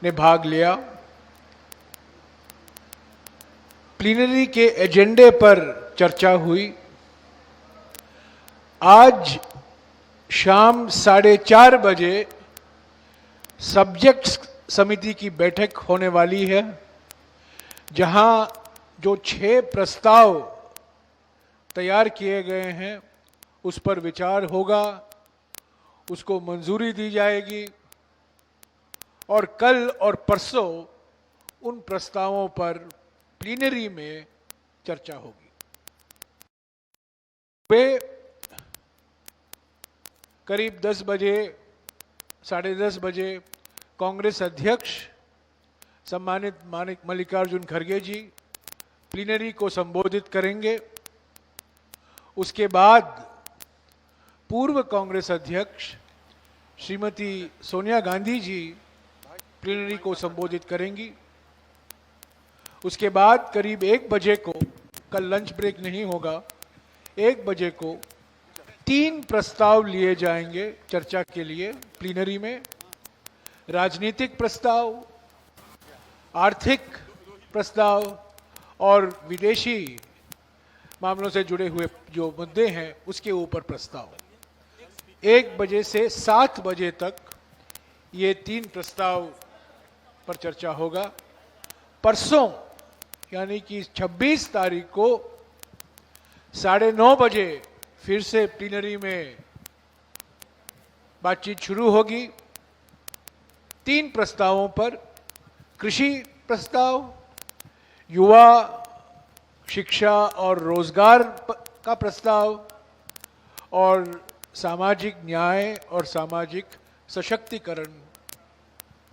ने भाग लिया। प्लीनरी के एजेंडे पर चर्चा हुई। आज शाम 4:30 बजे सब्जेक्ट्स समिति की बैठक होने वाली है, जहां जो 6 प्रस्ताव तैयार किए गए हैं उस पर विचार होगा, उसको मंजूरी दी जाएगी और कल और परसों उन प्रस्तावों पर प्लीनरी में चर्चा होगी। वे करीब 10 बजे, 10:30 बजे कांग्रेस अध्यक्ष सम्मानित मल्लिकार्जुन खड़गे जी प्लीनरी को संबोधित करेंगे। उसके बाद पूर्व कांग्रेस अध्यक्ष श्रीमती सोनिया गांधी जी प्लीनरी को संबोधित करेंगी। उसके बाद करीब 1 बजे को, कल लंच ब्रेक नहीं होगा, 1 बजे को 3 प्रस्ताव लिए जाएंगे चर्चा के लिए प्लीनरी में। राजनीतिक प्रस्ताव, आर्थिक प्रस्ताव और विदेशी मामलों से जुड़े हुए जो मुद्दे हैं उसके ऊपर प्रस्ताव। 1 बजे से 7 बजे तक ये 3 प्रस्ताव पर चर्चा होगा। परसों यानी कि 26 तारीख को 9:30 बजे फिर से प्लीनरी में बातचीत शुरू होगी 3 प्रस्तावों पर। कृषि प्रस्ताव, युवा शिक्षा और रोजगार का प्रस्ताव और सामाजिक न्याय और सामाजिक सशक्तिकरण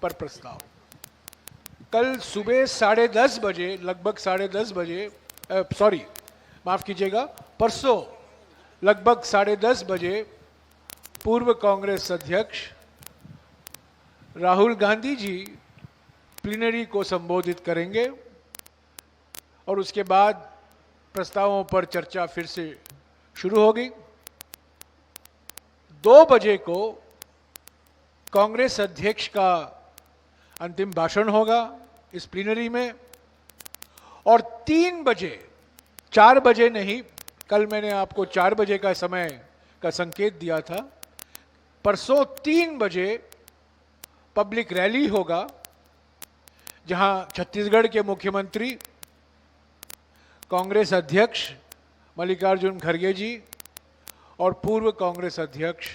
पर प्रस्ताव। कल सुबह 10:30 बजे, लगभग 10:30 बजे, माफ कीजिएगा, परसों लगभग 10:30 बजे पूर्व कांग्रेस अध्यक्ष राहुल गांधी जी प्लीनरी को संबोधित करेंगे और उसके बाद प्रस्तावों पर चर्चा फिर से शुरू होगी। 2 बजे को कांग्रेस अध्यक्ष का अंतिम भाषण होगा इस प्लीनरी में और 3 बजे, 4 बजे नहीं, कल मैंने आपको 4 बजे का समय का संकेत दिया था, परसों 3 बजे पब्लिक रैली होगा जहां छत्तीसगढ़ के मुख्यमंत्री कांग्रेस अध्यक्ष मल्लिकार्जुन खड़गे जी और पूर्व कांग्रेस अध्यक्ष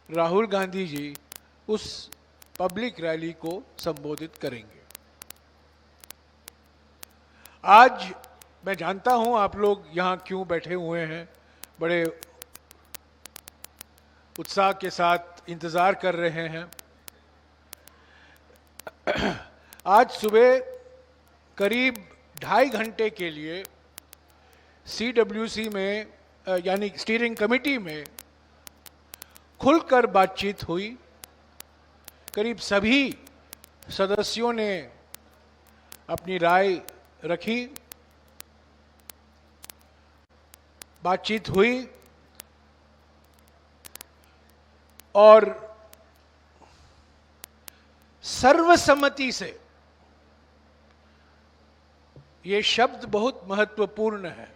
राहुल गांधी जी उस पब्लिक रैली को संबोधित करेंगे। आज मैं जानता हूं आप लोग यहां क्यों बैठे हुए हैं, बड़े उत्साह के साथ इंतजार कर रहे हैं। आज सुबह करीब 2.5 घंटे के लिए CWC में यानी स्टीयरिंग कमेटी में खुलकर बातचीत हुई। करीब सभी सदस्यों ने अपनी राय रखी, बातचीत हुई और सर्वसम्मति से, ये शब्द बहुत महत्वपूर्ण है,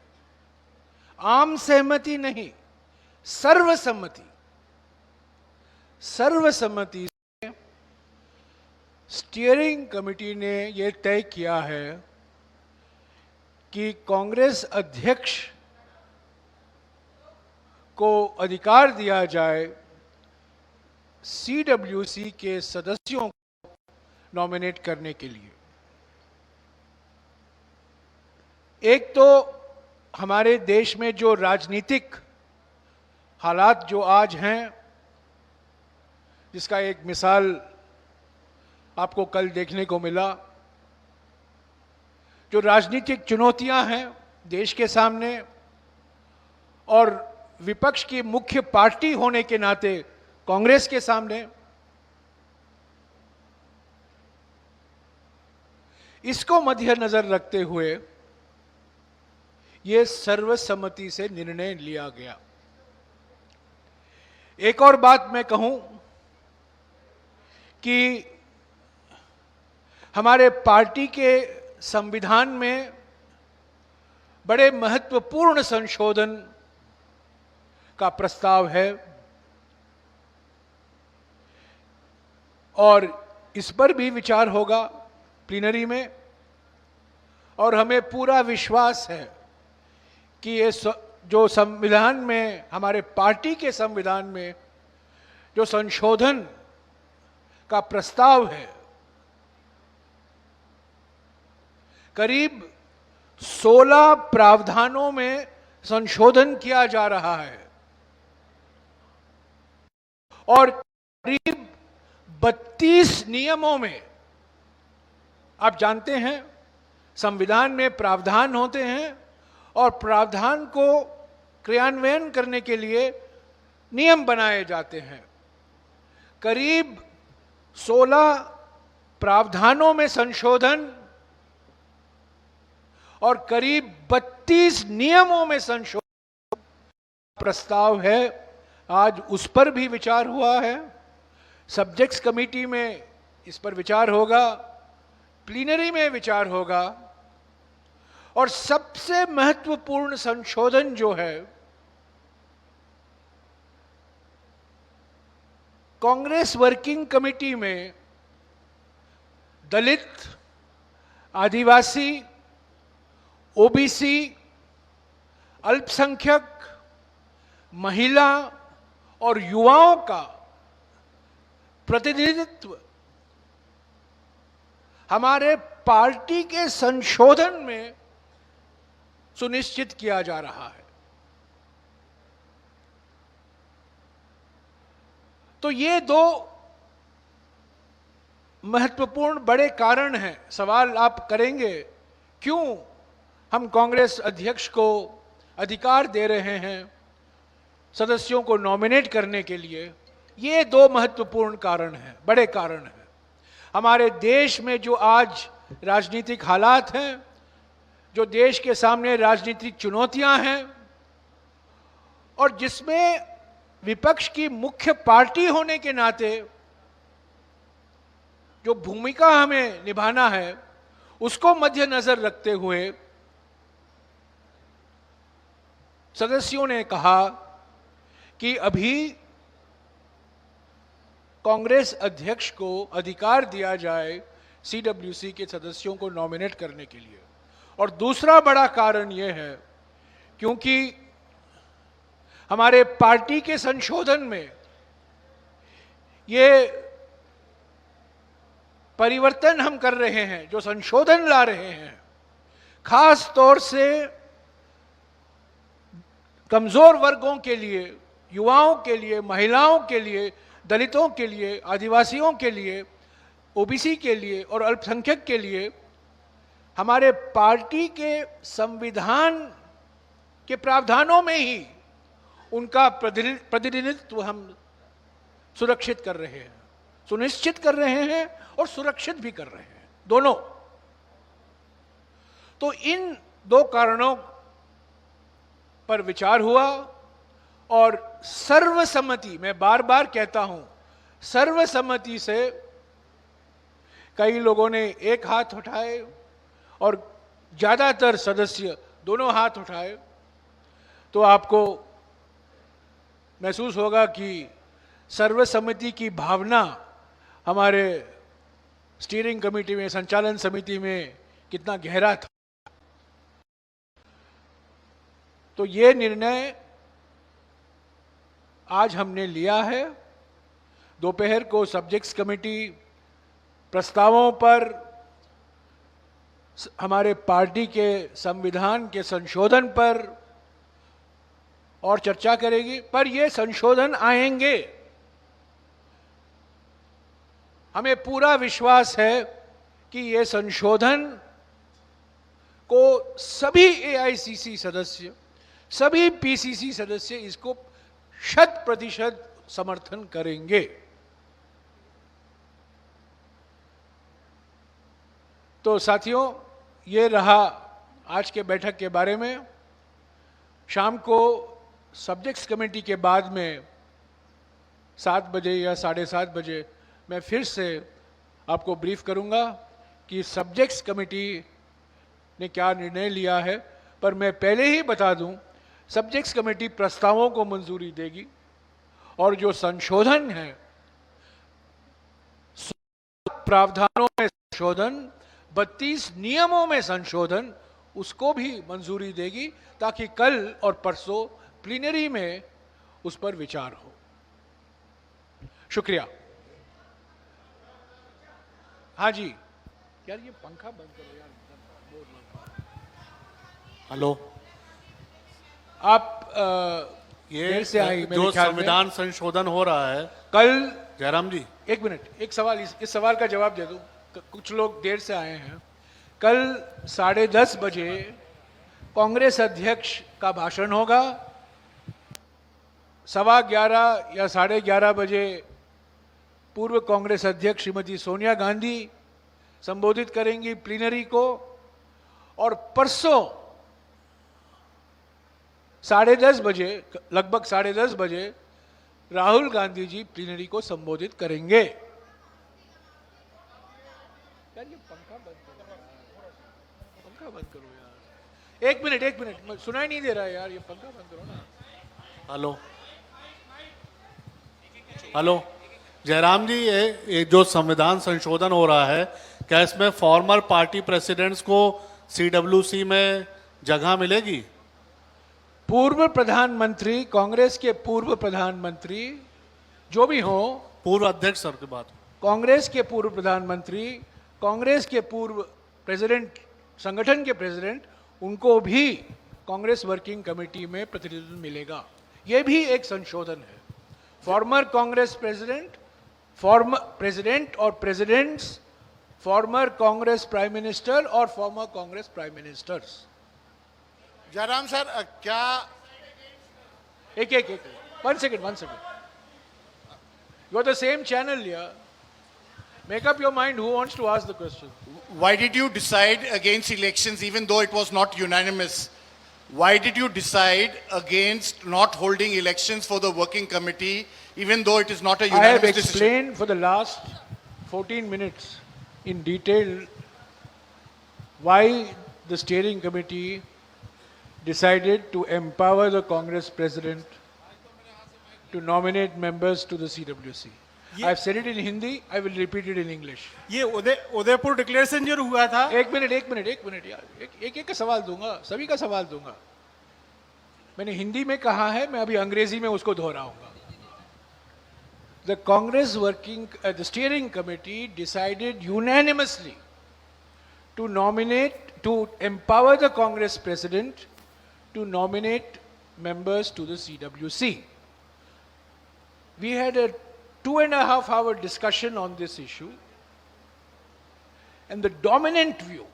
आम सहमति नहीं, सर्वसम्मति, सर्वसम्मति से स्टीयरिंग कमेटी ने यह तय किया है कि कांग्रेस अध्यक्ष को अधिकार दिया जाए CWC के सदस्यों को नॉमिनेट करने के लिए। एक तो हमारे देश में जो राजनीतिक हालात जो आज हैं, जिसका एक मिसाल आपको कल देखने को मिला, जो राजनीतिक चुनौतियां हैं देश के सामने और विपक्ष की मुख्य पार्टी होने के नाते कांग्रेस के सामने, इसको मद्देनजर रखते हुए यह सर्वसम्मति से निर्णय लिया गया। एक और बात मैं कहूं कि हमारे पार्टी के संविधान में बड़े महत्वपूर्ण संशोधन का प्रस्ताव है और इस पर भी विचार होगा प्लीनरी में। और हमें पूरा विश्वास है कि ये जो संविधान में, हमारे पार्टी के संविधान में जो संशोधन का प्रस्ताव है, करीब 16 प्रावधानों में संशोधन किया जा रहा है और करीब 32 नियमों में, आप जानते हैं संविधान में प्रावधान होते हैं और प्रावधान को क्रियान्वयन करने के लिए नियम बनाए जाते हैं। करीब 16 प्रावधानों में संशोधन और करीब 32 नियमों में संशोधन प्रस्ताव है। आज उस पर भी विचार हुआ है, सब्जेक्ट्स कमेटी में इस पर विचार होगा, प्लीनरी में विचार होगा। और सबसे महत्वपूर्ण संशोधन जो है, कांग्रेस वर्किंग कमेटी में दलित, आदिवासी, ओबीसी, अल्पसंख्यक, महिला और युवाओं का प्रतिनिधित्व हमारे पार्टी के संशोधन में सुनिश्चित किया जा रहा है। तो ये दो महत्वपूर्ण बड़े कारण हैं। सवाल आप करेंगे, क्यों हम कांग्रेस अध्यक्ष को अधिकार दे रहे हैं सदस्यों को नॉमिनेट करने के लिए? ये दो महत्वपूर्ण कारण हैं, बड़े कारण हैं। हमारे देश में जो आज राजनीतिक हालात हैं, जो देश के सामने राजनीतिक चुनौतियां हैं और जिसमें विपक्ष की मुख्य पार्टी होने के नाते जो भूमिका हमें निभाना है, उसको मद्देनजर रखते हुए सदस्यों ने कहा कि अभी कांग्रेस अध्यक्ष को अधिकार दिया जाए सीडब्ल्यूसी के सदस्यों को नॉमिनेट करने के लिए। और दूसरा बड़ा कारण यह है क्योंकि हमारे पार्टी के संशोधन में ये परिवर्तन हम कर रहे हैं, जो संशोधन ला रहे हैं, खास तौर से कमजोर वर्गों के लिए, युवाओं के लिए, महिलाओं के लिए, दलितों के लिए, आदिवासियों के लिए, ओबीसी के लिए और अल्पसंख्यक के लिए हमारे पार्टी के संविधान के प्रावधानों में ही उनका प्रतिनिधित्व हम सुरक्षित कर रहे हैं, सुनिश्चित कर रहे हैं और सुरक्षित भी कर रहे हैं, दोनों। तो इन दो कारणों पर विचार हुआ और सर्वसम्मति, मैं बार बार कहता हूं, सर्वसम्मति से कई लोगों ने एक हाथ उठाए और ज्यादातर सदस्य दोनों हाथ उठाए, तो आपको महसूस होगा कि सर्वसम्मति की भावना हमारे स्टीयरिंग कमेटी में, संचालन समिति में कितना गहरा था। तो ये निर्णय आज हमने लिया है। दोपहर को सब्जेक्ट्स कमेटी प्रस्तावों पर, हमारे पार्टी के संविधान के संशोधन पर और चर्चा करेगी। पर ये संशोधन आएंगे, हमें पूरा विश्वास है कि ये संशोधन को सभी एआईसीसी सदस्य, सभी पीसीसी सदस्य इसको 100% समर्थन करेंगे। तो साथियों, ये रहा आज के बैठक के बारे में। शाम को सब्जेक्ट्स कमेटी के बाद में 7 बजे या 7:30 बजे मैं फिर से आपको ब्रीफ करूंगा कि सब्जेक्ट्स कमेटी ने क्या निर्णय लिया है, पर मैं पहले ही बता दूं, सब्जेक्ट्स कमेटी प्रस्तावों को मंजूरी देगी और जो संशोधन है, प्रावधानों में संशोधन, 32 नियमों में संशोधन, उसको भी मंजूरी देगी ताकि कल और परसों प्लीनरी में उस पर विचार हो। शुक्रिया। हाँ जी, यार ये पंखा बंद करो यार। हेलो, आप ये से आई जो संविधान संशोधन हो रहा है कल। जयराम जी, एक मिनट, एक सवाल, इस सवाल का जवाब दे दूं। कुछ लोग देर से आए हैं। कल 10:30 बजे कांग्रेस अध्यक्ष का भाषण होगा। 11:15 या 11:30 बजे पूर्व कांग्रेस अध्यक्ष श्रीमती सोनिया गांधी संबोधित करेंगी प्लीनरी को, और परसों 10:30 बजे, लगभग 10:30 बजे राहुल गांधी जी प्लीनरी को संबोधित करेंगे। यार ये पंखा बंद करो, पंखा बंद करो यार। एक मिनट, सुनाई नहीं दे रहा है यार, ये पंखा बंद करो ना। हेलो हेलो, जयराम जी, ये जो संविधान संशोधन हो रहा है, क्या इसमें फॉर्मर पार्टी प्रेसिडेंट्स को सीडब्ल्यूसी में जगह मिलेगी? पूर्व प्रधानमंत्री, कांग्रेस के पूर्व प्रधानमंत्री जो भी हो, पूर्व अध्यक्ष सर की बात, कांग्रेस के पूर्व प्रधानमंत्री, कांग्रेस के पूर्व प्रेसिडेंट, संगठन के प्रेसिडेंट, उनको भी कांग्रेस वर्किंग कमेटी में प्रतिनिधित्व मिलेगा। यह भी एक संशोधन है। Former Congress president, former president और presidents, former Congress prime minister और former Congress prime ministers. Jairam sir, क्या एक one second, you are the same channel here, make up your mind, who wants to ask the question. why did you decide against elections even though it was not unanimous? Why did you decide against not holding elections for the working committee even though it is not a I have unanimous decision? explained for the last 14 minutes in detail why the steering committee decided to empower the Congress president to nominate members to the CWC. I have said it in Hindi, I will repeat it in English. ये Udaipur declaration जो हुआ था, एक minute यार, एक का सवाल दूंगा, सभी का सवाल दूंगा। मैंने हिंदी में कहा है, मैं अभी अंग्रेजी में उसको दोहराऊंगा। The Congress working, the steering committee decided unanimously to nominate, to empower the Congress president to nominate members to the CWC. We had a 2.5-hour discussion on this issue, and the dominant view,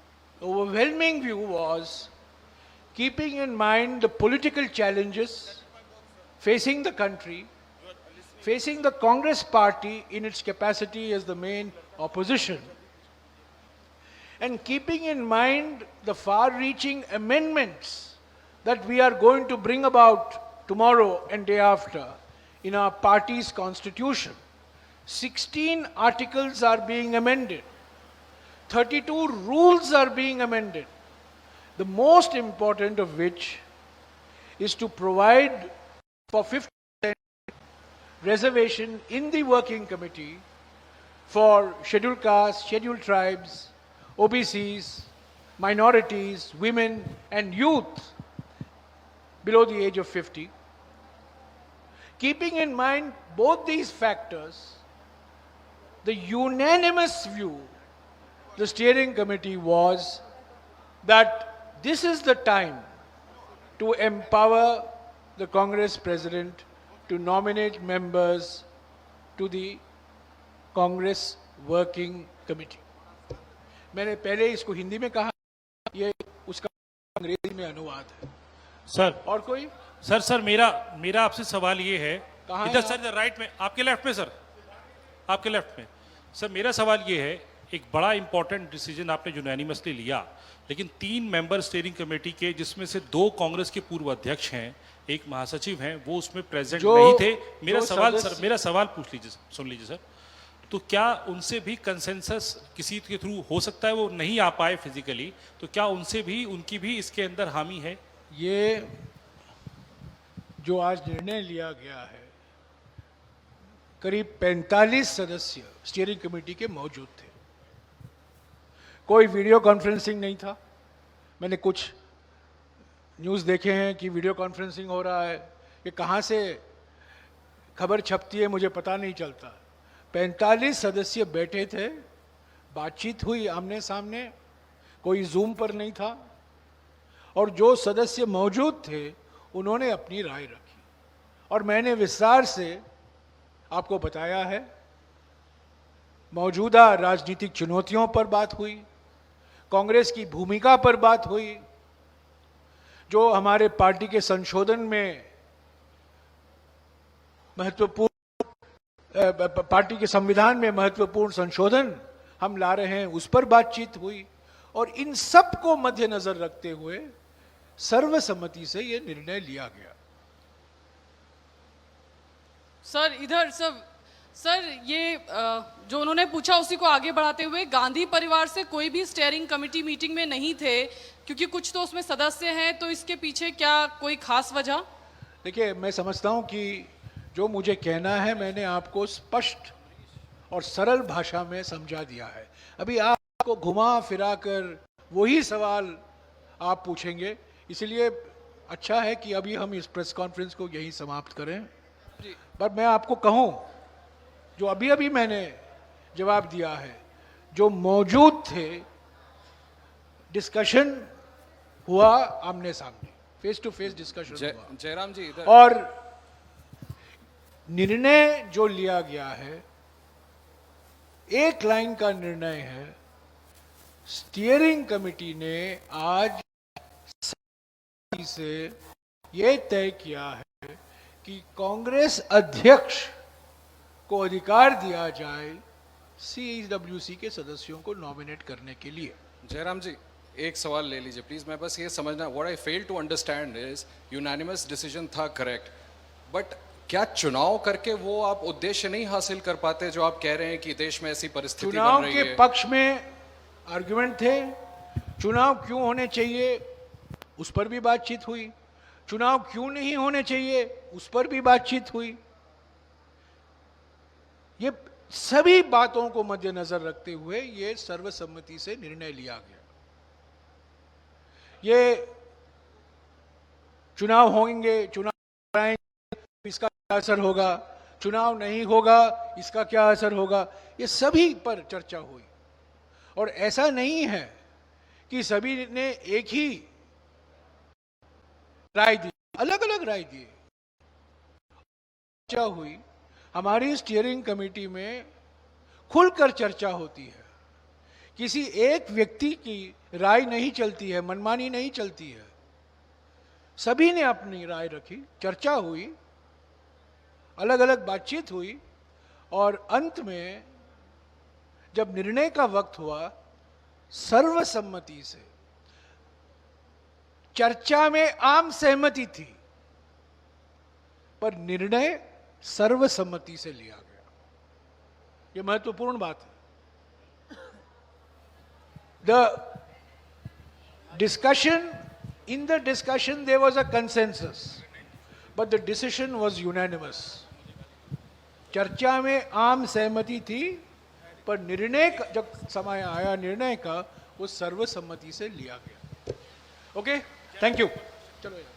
the overwhelming view was, keeping in mind the political challenges facing the country, facing the Congress party in its capacity as the main opposition, and keeping in mind the far-reaching amendments that we are going to bring about tomorrow and day after in our party's constitution. 16 articles are being amended. 32 rules are being amended. The most important of which is to provide for 50% reservation in the working committee for scheduled castes, scheduled tribes, OBCs, minorities, women and youth below the age of 50. Keeping in mind both these factors, the unanimous view, the steering committee was that this is the time to empower the Congress president to nominate members to the Congress working committee. मैंने पहले इसको हिंदी में कहा, ये उसका अंग्रेजी में अनुवाद है। सर और कोई? सर मेरा आपसे सवाल ये है, कहाँ इधर है सर, इधर राइट में, आपके लेफ्ट में सर, आपके लेफ्ट में। सर मेरा सवाल ये है, एक बड़ा इंपॉर्टेंट डिसीजन आपने यूनानिमसली लिया, लेकिन 3 मेंबर स्टीयरिंग कमेटी के, जिसमें से 2 कांग्रेस के पूर्व अध्यक्ष हैं, एक महासचिव हैं, वो उसमें प्रेजेंट नहीं थे। मेरा सवाल पूछ लीजिए, सुन लीजिए सर। तो क्या उनसे भी कंसेंसस किसी के थ्रू हो सकता है, वो नहीं आ पाए फिजिकली, तो क्या उनसे भी उनकी भी इसके अंदर हामी है? ये जो आज निर्णय लिया गया है, करीब 45 सदस्य स्टीयरिंग कमेटी के मौजूद थे। कोई वीडियो कॉन्फ्रेंसिंग नहीं था। मैंने कुछ न्यूज़ देखे हैं कि वीडियो कॉन्फ्रेंसिंग हो रहा है, कि कहाँ से खबर छपती है मुझे पता नहीं चलता। 45 सदस्य बैठे थे, बातचीत हुई आमने सामने, कोई जूम पर नहीं था, और जो सदस्य मौजूद थे उन्होंने अपनी राय रखी और मैंने विस्तार से आपको बताया है। मौजूदा राजनीतिक चुनौतियों पर बात हुई, कांग्रेस की भूमिका पर बात हुई, जो हमारे पार्टी के संशोधन में महत्वपूर्ण, पार्टी के संविधान में महत्वपूर्ण संशोधन हम ला रहे हैं, उस पर बातचीत हुई। और इन सब को मद्देनजर रखते हुए सर्वसम्मति से यह निर्णय लिया गया। सर इधर सर ये जो उन्होंने पूछा उसी को आगे बढ़ाते हुए, गांधी परिवार से कोई भी स्टीयरिंग कमेटी मीटिंग में नहीं थे, क्योंकि कुछ तो उसमें सदस्य हैं, तो इसके पीछे क्या कोई खास वजह? देखिए, मैं समझता हूं कि जो मुझे कहना है मैंने आपको स्पष्ट और सरल भाषा में समझा दिया है। अभी आपको घुमा फिरा कर वही सवाल आप पूछेंगे, इसलिए अच्छा है कि अभी हम इस प्रेस कॉन्फ्रेंस को यहीं समाप्त करें। पर मैं आपको कहूं, जो अभी अभी मैंने जवाब दिया है, जो मौजूद थे, डिस्कशन हुआ आमने सामने, फेस टू फेस डिस्कशन हुआ। जयराम जी इधर। और निर्णय जो लिया गया है, एक लाइन का निर्णय है। स्टीयरिंग कमेटी ने आज से यह तय किया है कि कांग्रेस अध्यक्ष को अधिकार दिया जाए सीडब्ल्यूसी के सदस्यों को नॉमिनेट करने के लिए। जयराम जी एक सवाल ले लीजिए प्लीज। मैं बस ये समझना, what I fail to understand is unanimous decision था करेक्ट, बट क्या चुनाव करके वो आप उद्देश्य नहीं हासिल कर पाते जो आप कह रहे हैं कि देश में ऐसी परिस्थिति बन चुनाव रही के है? पक्ष में आर्गुमेंट थे, चुनाव क्यों होने चाहिए उस पर भी बातचीत हुई, चुनाव क्यों नहीं होने चाहिए उस पर भी बातचीत हुई। ये सभी बातों को मद्देनजर रखते हुए ये सर्वसम्मति से निर्णय लिया गया। ये चुनाव होंगे, चुनाव आएंगे, इसका क्या असर होगा, चुनाव नहीं होगा इसका क्या असर होगा, ये सभी पर चर्चा हुई। और ऐसा नहीं है कि सभी ने एक ही राय दी, अलग अलग राय दी, चर्चा हुई। हमारी स्टीयरिंग कमेटी में खुलकर चर्चा होती है, किसी एक व्यक्ति की राय नहीं चलती है, मनमानी नहीं चलती है। सभी ने अपनी राय रखी, चर्चा हुई, अलग अलग बातचीत हुई, और अंत में जब निर्णय का वक्त हुआ, सर्वसम्मति से, चर्चा में आम सहमति थी पर निर्णय सर्वसम्मति से लिया गया। यह महत्वपूर्ण बात है। The discussion, in the discussion there was a consensus, but the decision was unanimous. चर्चा में आम सहमति थी पर निर्णय जब समय आया निर्णय का, वो सर्वसम्मति से लिया गया। Okay, thank you. चलो यार।